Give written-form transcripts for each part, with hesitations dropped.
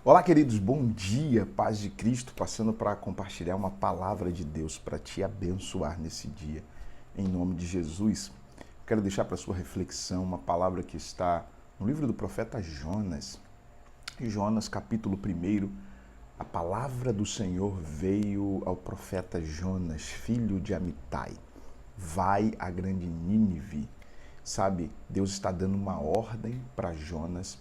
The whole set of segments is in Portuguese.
Olá, queridos, bom dia, paz de Cristo, passando para compartilhar uma palavra de Deus para te abençoar nesse dia. Em nome de Jesus, quero deixar para sua reflexão uma palavra que está no livro do profeta Jonas. Jonas, capítulo 1, a palavra do Senhor veio ao profeta Jonas, filho de Amitai. Vai à grande Nínive. Sabe, Deus está dando uma ordem para Jonas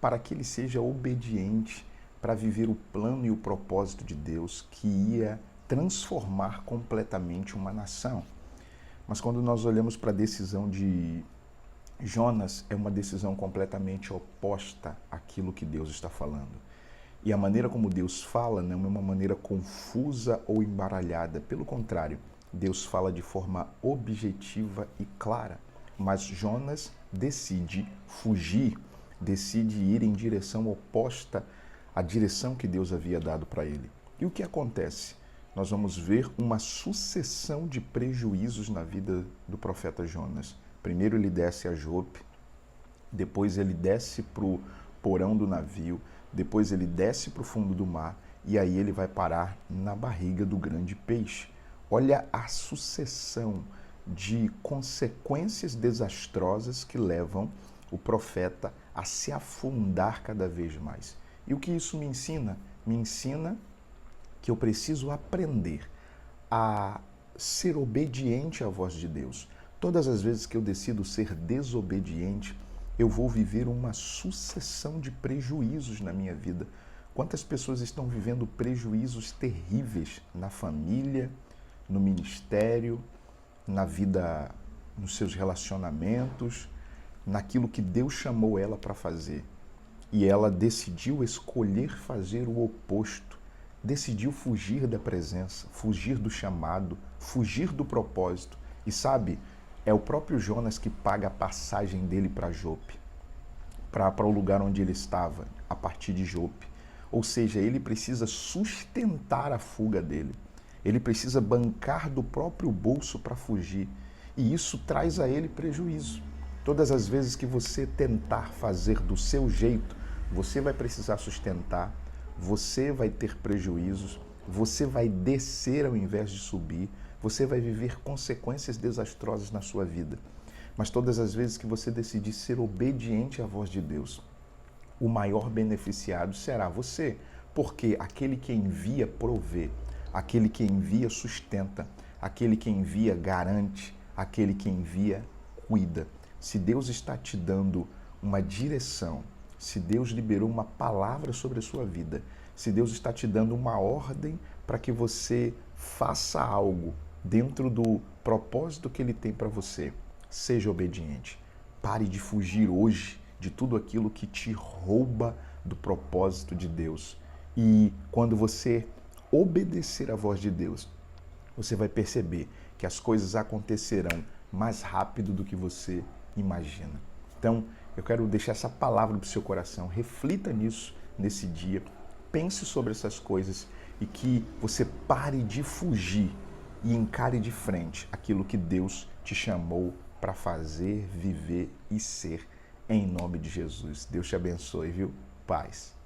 para que ele seja obediente para viver o plano e o propósito de Deus que ia transformar completamente uma nação. Mas quando nós olhamos para a decisão de Jonas, é uma decisão completamente oposta àquilo que Deus está falando. E a maneira como Deus fala não é uma maneira confusa ou embaralhada. Pelo contrário, Deus fala de forma objetiva e clara. Mas Jonas decide fugir, decide ir em direção oposta à direção que Deus havia dado para ele. E o que acontece? Nós vamos ver uma sucessão de prejuízos na vida do profeta Jonas. Primeiro ele desce a Jope, depois ele desce para o porão do navio, depois ele desce para o fundo do mar e aí ele vai parar na barriga do grande peixe. Olha a sucessão de consequências desastrosas que levam o profeta a se afundar cada vez mais. E o que isso me ensina? Me ensina que eu preciso aprender a ser obediente à voz de Deus. Todas as vezes que eu decido ser desobediente, eu vou viver uma sucessão de prejuízos na minha vida. Quantas pessoas estão vivendo prejuízos terríveis na família, no ministério, na vida, nos seus relacionamentos, naquilo que Deus chamou ela para fazer. E ela decidiu escolher fazer o oposto. Decidiu fugir da presença, fugir do chamado, fugir do propósito. E sabe, é o próprio Jonas que paga a passagem dele para Jope, para o lugar onde ele estava, a partir de Jope. Ou seja, ele precisa sustentar a fuga dele. Ele precisa bancar do próprio bolso para fugir. E isso traz a ele prejuízo. Todas as vezes que você tentar fazer do seu jeito, você vai precisar sustentar, você vai ter prejuízos, você vai descer ao invés de subir, você vai viver consequências desastrosas na sua vida. Mas todas as vezes que você decidir ser obediente à voz de Deus, o maior beneficiado será você, porque aquele que envia provê, aquele que envia sustenta, aquele que envia garante, aquele que envia cuida. Se Deus está te dando uma direção, se Deus liberou uma palavra sobre a sua vida, se Deus está te dando uma ordem para que você faça algo dentro do propósito que Ele tem para você, seja obediente. Pare de fugir hoje de tudo aquilo que te rouba do propósito de Deus. E quando você obedecer à voz de Deus, você vai perceber que as coisas acontecerão mais rápido do que você imagina. Então, eu quero deixar essa palavra para o seu coração. Reflita nisso nesse dia. Pense sobre essas coisas e que você pare de fugir e encare de frente aquilo que Deus te chamou para fazer, viver e ser. Em nome de Jesus. Deus te abençoe, viu? Paz.